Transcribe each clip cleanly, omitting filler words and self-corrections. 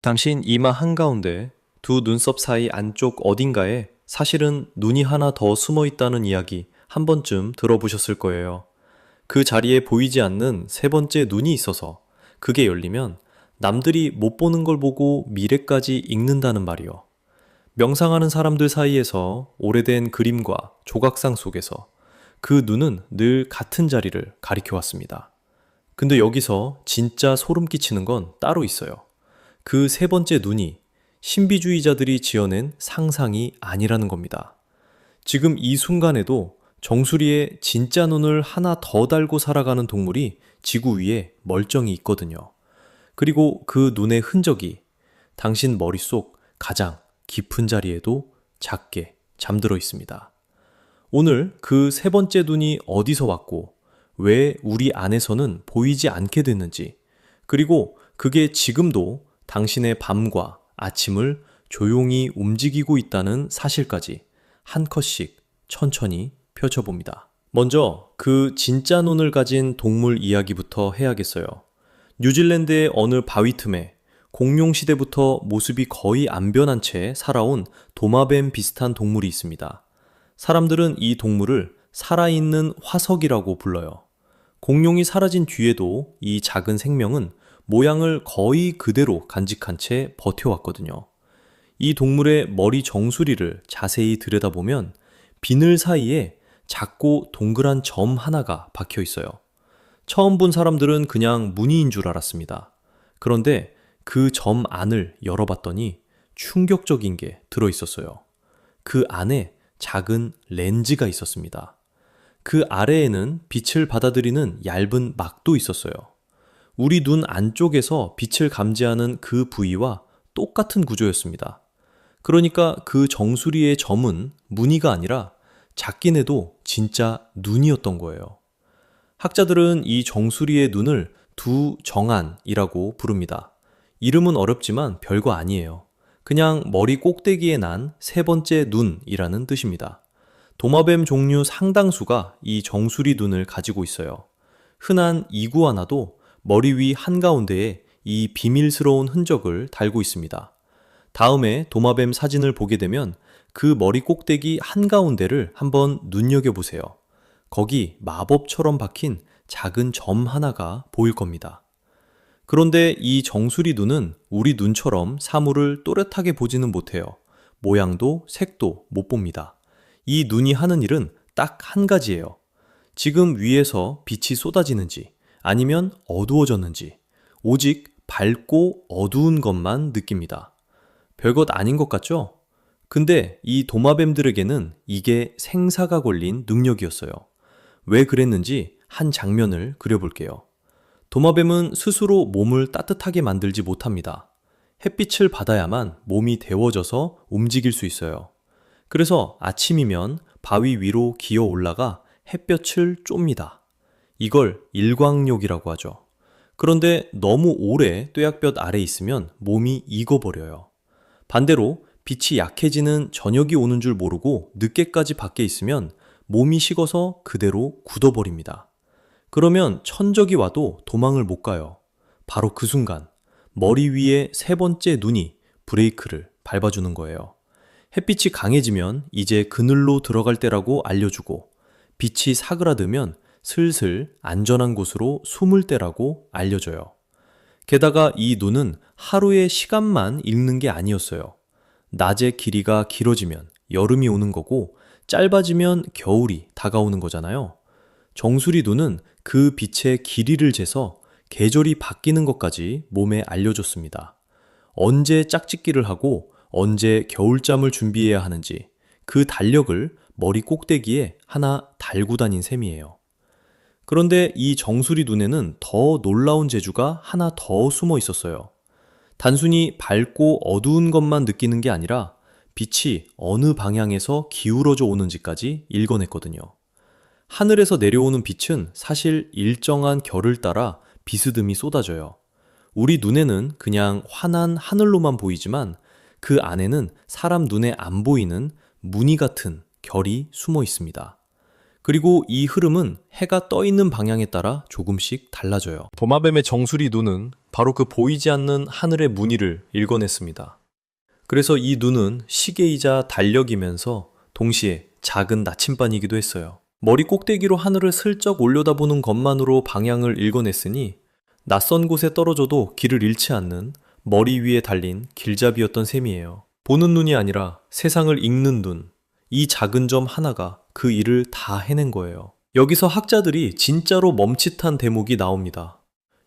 당신 이마 한가운데 두 눈썹 사이 안쪽 어딘가에 사실은 눈이 하나 더 숨어 있다는 이야기 한 번쯤 들어보셨을 거예요. 그 자리에 보이지 않는 세 번째 눈이 있어서 그게 열리면 남들이 못 보는 걸 보고 미래까지 읽는다는 말이요. 명상하는 사람들 사이에서 오래된 그림과 조각상 속에서 그 눈은 늘 같은 자리를 가리켜 왔습니다. 근데 여기서 진짜 소름 끼치는 건 따로 있어요. 그 세 번째 눈이 신비주의자들이 지어낸 상상이 아니라는 겁니다. 지금 이 순간에도 정수리에 진짜 눈을 하나 더 달고 살아가는 동물이 지구 위에 멀쩡히 있거든요. 그리고 그 눈의 흔적이 당신 머릿속 가장 깊은 자리에도 작게 잠들어 있습니다. 오늘 그 세 번째 눈이 어디서 왔고, 왜 우리 안에서는 보이지 않게 됐는지, 그리고 그게 지금도 당신의 밤과 아침을 조용히 움직이고 있다는 사실까지 한 컷씩 천천히 펼쳐봅니다. 먼저 그 진짜 눈을 가진 동물 이야기부터 해야겠어요. 뉴질랜드의 어느 바위 틈에 공룡 시대부터 모습이 거의 안 변한 채 살아온 도마뱀 비슷한 동물이 있습니다. 사람들은 이 동물을 살아있는 화석이라고 불러요. 공룡이 사라진 뒤에도 이 작은 생명은 모양을 거의 그대로 간직한 채 버텨왔거든요. 이 동물의 머리 정수리를 자세히 들여다보면 비늘 사이에 작고 동그란 점 하나가 박혀 있어요. 처음 본 사람들은 그냥 무늬인 줄 알았습니다. 그런데 그 점 안을 열어봤더니 충격적인 게 들어있었어요. 그 안에 작은 렌즈가 있었습니다. 그 아래에는 빛을 받아들이는 얇은 막도 있었어요. 우리 눈 안쪽에서 빛을 감지하는 그 부위와 똑같은 구조였습니다. 그러니까 그 정수리의 점은 무늬가 아니라 작긴 해도 진짜 눈이었던 거예요. 학자들은 이 정수리의 눈을 두 정안이라고 부릅니다. 이름은 어렵지만 별거 아니에요. 그냥 머리 꼭대기에 난 세 번째 눈이라는 뜻입니다. 도마뱀 종류 상당수가 이 정수리 눈을 가지고 있어요. 흔한 이구아나도 머리 위 한가운데에 이 비밀스러운 흔적을 달고 있습니다. 다음에 도마뱀 사진을 보게 되면 그 머리 꼭대기 한가운데를 한번 눈여겨보세요. 거기 마법처럼 박힌 작은 점 하나가 보일 겁니다. 그런데 이 정수리 눈은 우리 눈처럼 사물을 또렷하게 보지는 못해요. 모양도 색도 못 봅니다. 이 눈이 하는 일은 딱 한 가지예요. 지금 위에서 빛이 쏟아지는지 아니면 어두워졌는지 오직 밝고 어두운 것만 느낍니다. 별것 아닌 것 같죠? 근데 이 도마뱀들에게는 이게 생사가 걸린 능력이었어요. 왜 그랬는지 한 장면을 그려볼게요. 도마뱀은 스스로 몸을 따뜻하게 만들지 못합니다. 햇빛을 받아야만 몸이 데워져서 움직일 수 있어요. 그래서 아침이면 바위 위로 기어 올라가 햇볕을 쫍니다. 이걸 일광욕이라고 하죠. 그런데 너무 오래 뙤약볕 아래 있으면 몸이 익어버려요. 반대로 빛이 약해지는 저녁이 오는 줄 모르고 늦게까지 밖에 있으면 몸이 식어서 그대로 굳어버립니다. 그러면 천적이 와도 도망을 못 가요. 바로 그 순간 머리 위에 세 번째 눈이 브레이크를 밟아주는 거예요. 햇빛이 강해지면 이제 그늘로 들어갈 때라고 알려주고 빛이 사그라들면 슬슬 안전한 곳으로 숨을 때라고 알려줘요. 게다가 이 눈은 하루의 시간만 읽는 게 아니었어요. 낮의 길이가 길어지면 여름이 오는 거고 짧아지면 겨울이 다가오는 거잖아요. 정수리 눈은 그 빛의 길이를 재서 계절이 바뀌는 것까지 몸에 알려줬습니다. 언제 짝짓기를 하고 언제 겨울잠을 준비해야 하는지 그 달력을 머리 꼭대기에 하나 달고 다닌 셈이에요. 그런데 이 정수리 눈에는 더 놀라운 재주가 하나 더 숨어 있었어요. 단순히 밝고 어두운 것만 느끼는 게 아니라 빛이 어느 방향에서 기울어져 오는지까지 읽어냈거든요. 하늘에서 내려오는 빛은 사실 일정한 결을 따라 비스듬히 쏟아져요. 우리 눈에는 그냥 환한 하늘로만 보이지만 그 안에는 사람 눈에 안 보이는 무늬 같은 결이 숨어 있습니다. 그리고 이 흐름은 해가 떠 있는 방향에 따라 조금씩 달라져요. 도마뱀의 정수리 눈은 바로 그 보이지 않는 하늘의 무늬를 읽어냈습니다. 그래서 이 눈은 시계이자 달력이면서 동시에 작은 나침반이기도 했어요. 머리 꼭대기로 하늘을 슬쩍 올려다보는 것만으로 방향을 읽어냈으니 낯선 곳에 떨어져도 길을 잃지 않는 머리 위에 달린 길잡이였던 셈이에요. 보는 눈이 아니라 세상을 읽는 눈, 이 작은 점 하나가 그 일을 다 해낸 거예요. 여기서 학자들이 진짜로 멈칫한 대목이 나옵니다.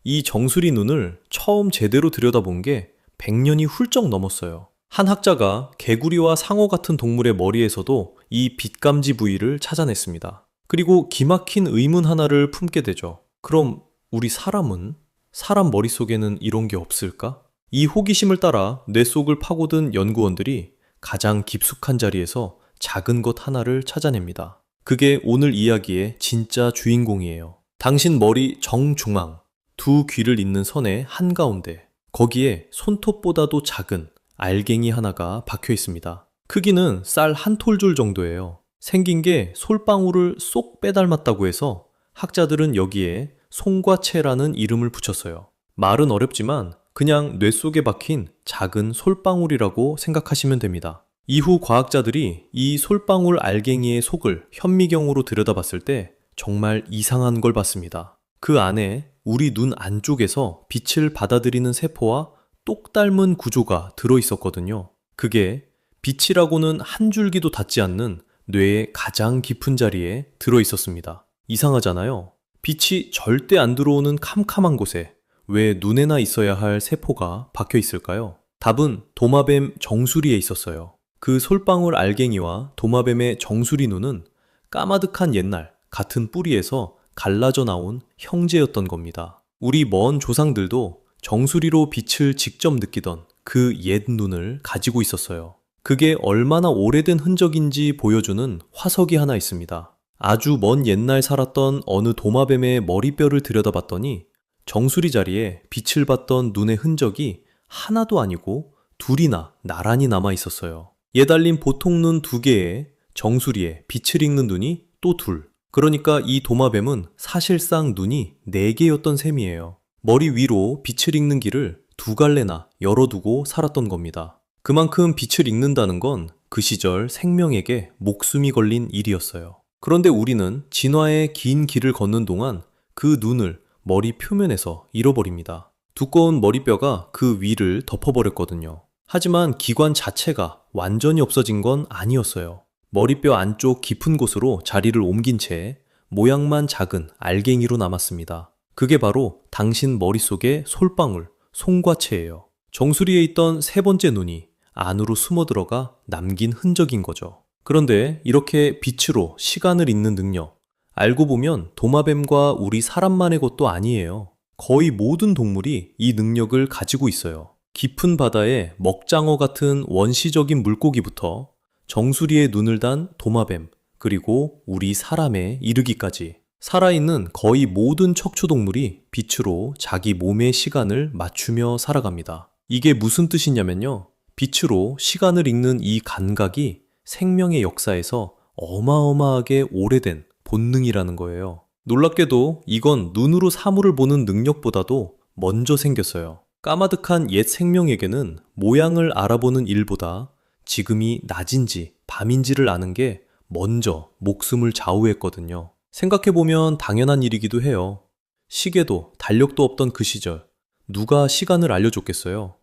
이 정수리 눈을 처음 제대로 들여다본 게 100년이 훌쩍 넘었어요. 한 학자가 개구리와 상어 같은 동물의 머리에서도 이 빛감지 부위를 찾아냈습니다. 그리고 기막힌 의문 하나를 품게 되죠. 그럼 우리 사람은? 사람 머릿속에는 이런 게 없을까? 이 호기심을 따라 뇌 속을 파고든 연구원들이 가장 깊숙한 자리에서 작은 것 하나를 찾아냅니다. 그게 오늘 이야기의 진짜 주인공이에요. 당신 머리 정중앙, 두 귀를 잇는 선의 한가운데, 거기에 손톱보다도 작은 알갱이 하나가 박혀 있습니다. 크기는 쌀 한 톨줄 정도예요. 생긴 게 솔방울을 쏙 빼닮았다고 해서 학자들은 여기에 송과체라는 이름을 붙였어요. 말은 어렵지만 그냥 뇌 속에 박힌 작은 솔방울이라고 생각하시면 됩니다. 이후 과학자들이 이 솔방울 알갱이의 속을 현미경으로 들여다봤을 때 정말 이상한 걸 봤습니다. 그 안에 우리 눈 안쪽에서 빛을 받아들이는 세포와 똑 닮은 구조가 들어있었거든요. 그게 빛이라고는 한 줄기도 닿지 않는 뇌의 가장 깊은 자리에 들어있었습니다. 이상하잖아요. 빛이 절대 안 들어오는 캄캄한 곳에 왜 눈에나 있어야 할 세포가 박혀 있을까요? 답은 도마뱀 정수리에 있었어요. 그 솔방울 알갱이와 도마뱀의 정수리 눈은 까마득한 옛날 같은 뿌리에서 갈라져 나온 형제였던 겁니다. 우리 먼 조상들도 정수리로 빛을 직접 느끼던 그 옛 눈을 가지고 있었어요. 그게 얼마나 오래된 흔적인지 보여주는 화석이 하나 있습니다. 아주 먼 옛날 살았던 어느 도마뱀의 머리뼈를 들여다봤더니 정수리 자리에 빛을 받던 눈의 흔적이 하나도 아니고 둘이나 나란히 남아 있었어요. 예달린 보통 눈 두 개에 정수리에 빛을 읽는 눈이 또 둘. 그러니까 이 도마뱀은 사실상 눈이 네 개였던 셈이에요. 머리 위로 빛을 읽는 길을 두 갈래나 열어두고 살았던 겁니다. 그만큼 빛을 읽는다는 건 그 시절 생명에게 목숨이 걸린 일이었어요. 그런데 우리는 진화의 긴 길을 걷는 동안 그 눈을 머리 표면에서 잃어버립니다. 두꺼운 머리뼈가 그 위를 덮어버렸거든요. 하지만 기관 자체가 완전히 없어진 건 아니었어요. 머리뼈 안쪽 깊은 곳으로 자리를 옮긴 채 모양만 작은 알갱이로 남았습니다. 그게 바로 당신 머릿속의 솔방울, 송과체예요. 정수리에 있던 세 번째 눈이 안으로 숨어 들어가 남긴 흔적인 거죠. 그런데 이렇게 빛으로 시간을 읽는 능력, 알고 보면 도마뱀과 우리 사람만의 것도 아니에요. 거의 모든 동물이 이 능력을 가지고 있어요. 깊은 바다의 먹장어 같은 원시적인 물고기부터 정수리에 눈을 단 도마뱀, 그리고 우리 사람에 이르기까지 살아있는 거의 모든 척추동물이 빛으로 자기 몸의 시간을 맞추며 살아갑니다. 이게 무슨 뜻이냐면요. 빛으로 시간을 읽는 이 감각이 생명의 역사에서 어마어마하게 오래된 본능이라는 거예요. 놀랍게도 이건 눈으로 사물을 보는 능력보다도 먼저 생겼어요. 까마득한 옛 생명에게는 모양을 알아보는 일보다 지금이 낮인지 밤인지를 아는 게 먼저 목숨을 좌우했거든요. 생각해보면 당연한 일이기도 해요. 시계도 달력도 없던 그 시절 누가 시간을 알려줬겠어요?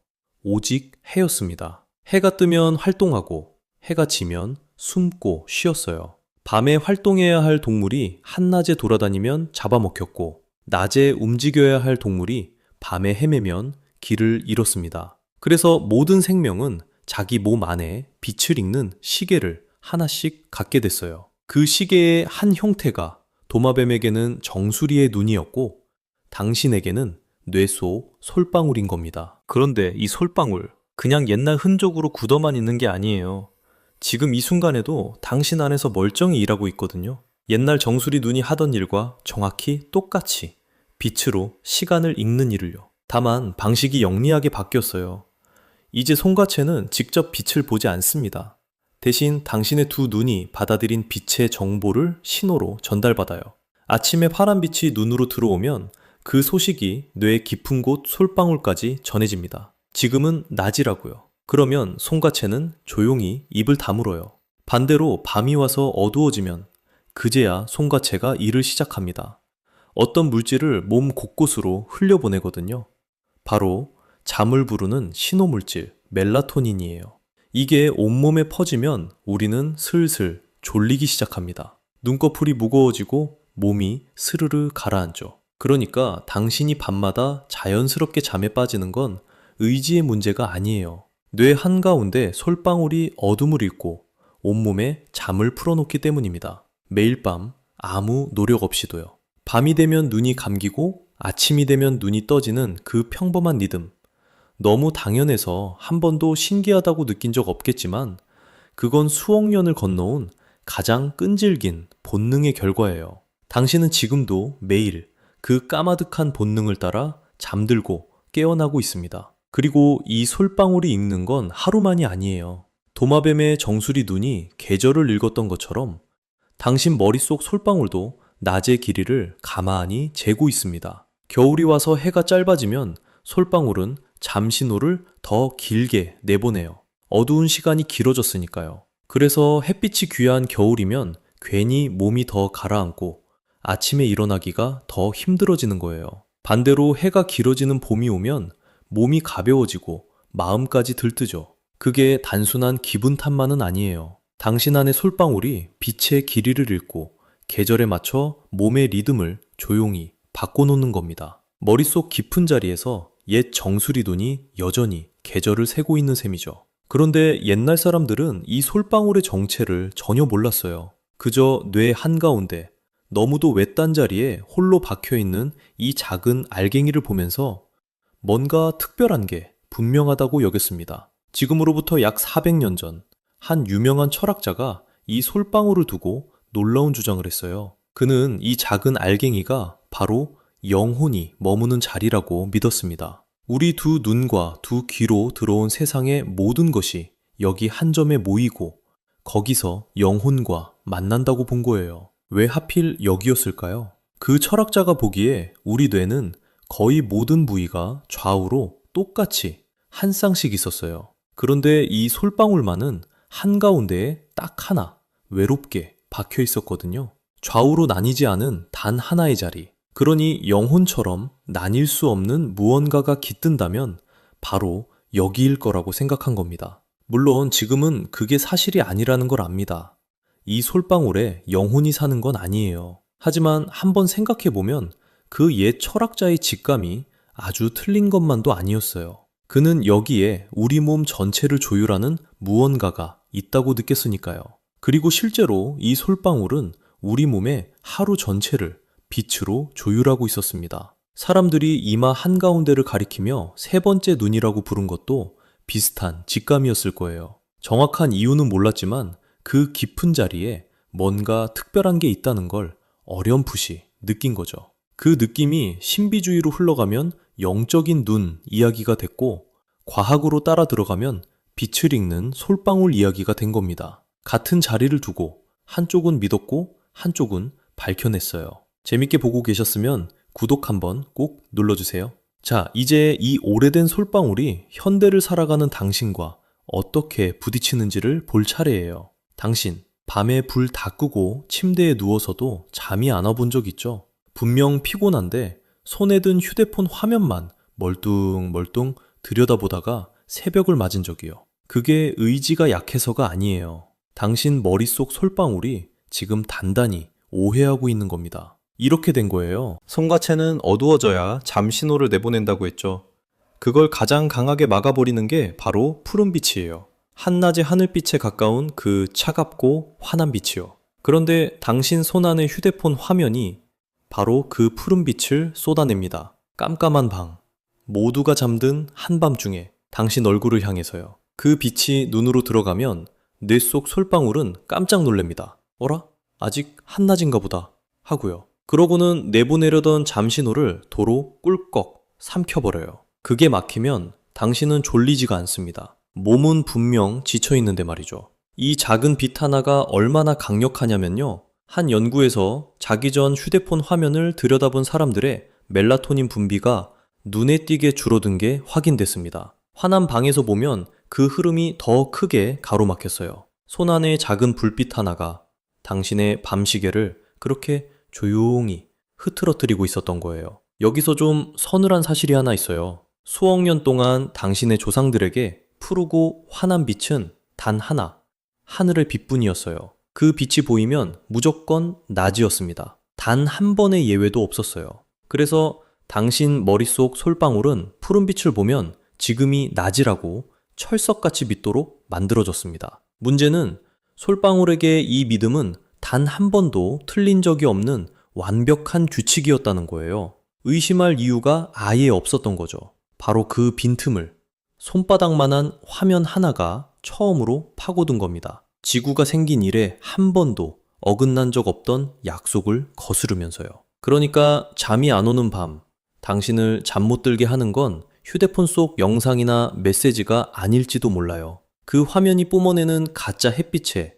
오직 해였습니다. 해가 뜨면 활동하고 해가 지면 숨고 쉬었어요. 밤에 활동해야 할 동물이 한낮에 돌아다니면 잡아먹혔고 낮에 움직여야 할 동물이 밤에 헤매면 길을 잃었습니다. 그래서 모든 생명은 자기 몸 안에 빛을 읽는 시계를 하나씩 갖게 됐어요. 그 시계의 한 형태가 도마뱀에게는 정수리의 눈이었고 당신에게는 뇌 속 솔방울인 겁니다. 그런데 이 솔방울, 그냥 옛날 흔적으로 굳어만 있는 게 아니에요. 지금 이 순간에도 당신 안에서 멀쩡히 일하고 있거든요. 옛날 정수리 눈이 하던 일과 정확히 똑같이 빛으로 시간을 읽는 일을요. 다만 방식이 영리하게 바뀌었어요. 이제 송과체는 직접 빛을 보지 않습니다. 대신 당신의 두 눈이 받아들인 빛의 정보를 신호로 전달받아요. 아침에 파란 빛이 눈으로 들어오면 그 소식이 뇌의 깊은 곳 솔방울까지 전해집니다. 지금은 낮이라고요. 그러면 송가채는 조용히 입을 다물어요. 반대로 밤이 와서 어두워지면 그제야 송가채가 일을 시작합니다. 어떤 물질을 몸 곳곳으로 흘려보내거든요. 바로 잠을 부르는 신호물질 멜라토닌이에요. 이게 온몸에 퍼지면 우리는 슬슬 졸리기 시작합니다. 눈꺼풀이 무거워지고 몸이 스르르 가라앉죠. 그러니까 당신이 밤마다 자연스럽게 잠에 빠지는 건 의지의 문제가 아니에요. 뇌 한가운데 솔방울이 어둠을 읽고 온몸에 잠을 풀어놓기 때문입니다. 매일 밤 아무 노력 없이도요. 밤이 되면 눈이 감기고 아침이 되면 눈이 떠지는 그 평범한 리듬. 너무 당연해서 한 번도 신기하다고 느낀 적 없겠지만 그건 수억 년을 건너온 가장 끈질긴 본능의 결과예요. 당신은 지금도 매일 그 까마득한 본능을 따라 잠들고 깨어나고 있습니다. 그리고 이 솔방울이 읽는 건 하루만이 아니에요. 도마뱀의 정수리 눈이 계절을 읽었던 것처럼 당신 머릿속 솔방울도 낮의 길이를 가만히 재고 있습니다. 겨울이 와서 해가 짧아지면 솔방울은 잠신호를 더 길게 내보내요. 어두운 시간이 길어졌으니까요. 그래서 햇빛이 귀한 겨울이면 괜히 몸이 더 가라앉고 아침에 일어나기가 더 힘들어지는 거예요. 반대로 해가 길어지는 봄이 오면 몸이 가벼워지고 마음까지 들뜨죠. 그게 단순한 기분 탓만은 아니에요. 당신 안의 솔방울이 빛의 길이를 읽고 계절에 맞춰 몸의 리듬을 조용히 바꿔놓는 겁니다. 머릿속 깊은 자리에서 옛 정수리 눈이 여전히 계절을 세고 있는 셈이죠. 그런데 옛날 사람들은 이 솔방울의 정체를 전혀 몰랐어요. 그저 뇌 한가운데 너무도 외딴 자리에 홀로 박혀있는 이 작은 알갱이를 보면서 뭔가 특별한 게 분명하다고 여겼습니다. 지금으로부터 약 400년 전, 한 유명한 철학자가 이 솔방울을 두고 놀라운 주장을 했어요. 그는 이 작은 알갱이가 바로 영혼이 머무는 자리라고 믿었습니다. 우리 두 눈과 두 귀로 들어온 세상의 모든 것이 여기 한 점에 모이고 거기서 영혼과 만난다고 본 거예요. 왜 하필 여기였을까요? 그 철학자가 보기에 우리 뇌는 거의 모든 부위가 좌우로 똑같이 한 쌍씩 있었어요. 그런데 이 솔방울만은 한가운데에 딱 하나 외롭게 박혀 있었거든요. 좌우로 나뉘지 않은 단 하나의 자리. 그러니 영혼처럼 나뉠 수 없는 무언가가 깃든다면 바로 여기일 거라고 생각한 겁니다. 물론 지금은 그게 사실이 아니라는 걸 압니다. 이 솔방울에 영혼이 사는 건 아니에요. 하지만 한번 생각해보면 그 옛 철학자의 직감이 아주 틀린 것만도 아니었어요. 그는 여기에 우리 몸 전체를 조율하는 무언가가 있다고 느꼈으니까요. 그리고 실제로 이 솔방울은 우리 몸의 하루 전체를 빛으로 조율하고 있었습니다. 사람들이 이마 한가운데를 가리키며 세 번째 눈이라고 부른 것도 비슷한 직감이었을 거예요. 정확한 이유는 몰랐지만 그 깊은 자리에 뭔가 특별한 게 있다는 걸 어렴풋이 느낀 거죠. 그 느낌이 신비주의로 흘러가면 영적인 눈 이야기가 됐고 과학으로 따라 들어가면 빛을 읽는 솔방울 이야기가 된 겁니다. 같은 자리를 두고 한쪽은 믿었고 한쪽은 밝혀냈어요. 재밌게 보고 계셨으면 구독 한번 꼭 눌러주세요. 자, 이제 이 오래된 솔방울이 현대를 살아가는 당신과 어떻게 부딪히는지를 볼 차례예요. 당신, 밤에 불 다 끄고 침대에 누워서도 잠이 안 와본 적 있죠? 분명 피곤한데 손에 든 휴대폰 화면만 멀뚱멀뚱 들여다보다가 새벽을 맞은 적이요. 그게 의지가 약해서가 아니에요. 당신 머릿속 솔방울이 지금 단단히 오해하고 있는 겁니다. 이렇게 된 거예요. 송가채는 어두워져야 잠 신호를 내보낸다고 했죠. 그걸 가장 강하게 막아버리는 게 바로 푸른빛이에요. 한낮의 하늘빛에 가까운 그 차갑고 환한 빛이요. 그런데 당신 손 안의 휴대폰 화면이 바로 그 푸른빛을 쏟아냅니다. 깜깜한 방, 모두가 잠든 한밤중에 당신 얼굴을 향해서요. 그 빛이 눈으로 들어가면 뇌 속 솔방울은 깜짝 놀랍니다. 어라? 아직 한낮인가 보다 하고요. 그러고는 내보내려던 잠신호를 도로 꿀꺽 삼켜버려요. 그게 막히면 당신은 졸리지가 않습니다. 몸은 분명 지쳐있는데 말이죠. 이 작은 빛 하나가 얼마나 강력하냐면요. 한 연구에서 자기 전 휴대폰 화면을 들여다본 사람들의 멜라토닌 분비가 눈에 띄게 줄어든 게 확인됐습니다. 환한 방에서 보면 그 흐름이 더 크게 가로막혔어요. 손 안의 작은 불빛 하나가 당신의 밤 시계를 그렇게 조용히 흐트러뜨리고 있었던 거예요. 여기서 좀 서늘한 사실이 하나 있어요. 수억 년 동안 당신의 조상들에게 푸르고 환한 빛은 단 하나, 하늘의 빛뿐이었어요. 그 빛이 보이면 무조건 낮이었습니다. 단 한 번의 예외도 없었어요. 그래서 당신 머릿속 솔방울은 푸른 빛을 보면 지금이 낮이라고 철석같이 믿도록 만들어졌습니다. 문제는 솔방울에게 이 믿음은 단 한 번도 틀린 적이 없는 완벽한 규칙이었다는 거예요. 의심할 이유가 아예 없었던 거죠. 바로 그 빈틈을 손바닥만한 화면 하나가 처음으로 파고든 겁니다. 지구가 생긴 이래 한 번도 어긋난 적 없던 약속을 거스르면서요. 그러니까 잠이 안 오는 밤, 당신을 잠 못 들게 하는 건 휴대폰 속 영상이나 메시지가 아닐지도 몰라요. 그 화면이 뿜어내는 가짜 햇빛에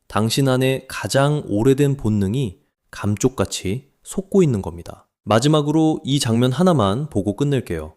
당신 안에 가장 오래된 본능이 감쪽같이 솟고 있는 겁니다. 마지막으로 이 장면 하나만 보고 끝낼게요.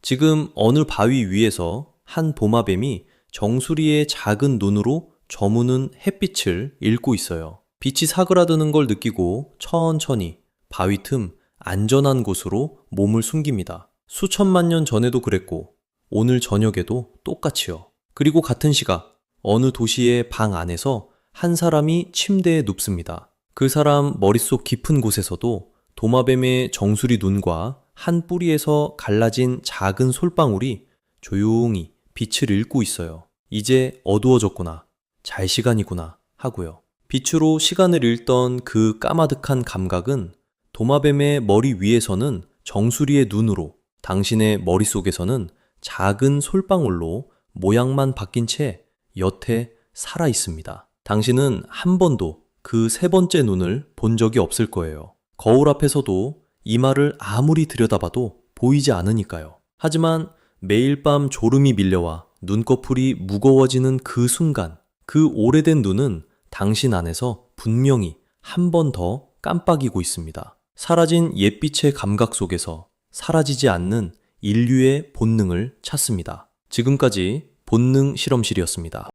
지금 어느 바위 위에서 한 도마뱀이 정수리의 작은 눈으로 저무는 햇빛을 읽고 있어요. 빛이 사그라드는 걸 느끼고 천천히 바위 틈 안전한 곳으로 몸을 숨깁니다. 수천만 년 전에도 그랬고 오늘 저녁에도 똑같이요. 그리고 같은 시각 어느 도시의 방 안에서 한 사람이 침대에 눕습니다. 그 사람 머릿속 깊은 곳에서도 도마뱀의 정수리 눈과 한 뿌리에서 갈라진 작은 솔방울이 조용히 빛을 읽고 있어요. 이제 어두워졌구나. 잘 시간이구나 하고요. 빛으로 시간을 읽던 그 까마득한 감각은 도마뱀의 머리 위에서는 정수리의 눈으로, 당신의 머릿속에서는 작은 솔방울로 모양만 바뀐 채 여태 살아 있습니다. 당신은 한 번도 그 세 번째 눈을 본 적이 없을 거예요. 거울 앞에서도 이마를 아무리 들여다봐도 보이지 않으니까요. 하지만 매일 밤 졸음이 밀려와 눈꺼풀이 무거워지는 그 순간, 그 오래된 눈은 당신 안에서 분명히 한 번 더 깜빡이고 있습니다. 사라진 옛빛의 감각 속에서 사라지지 않는 인류의 본능을 찾습니다. 지금까지 본능 실험실이었습니다.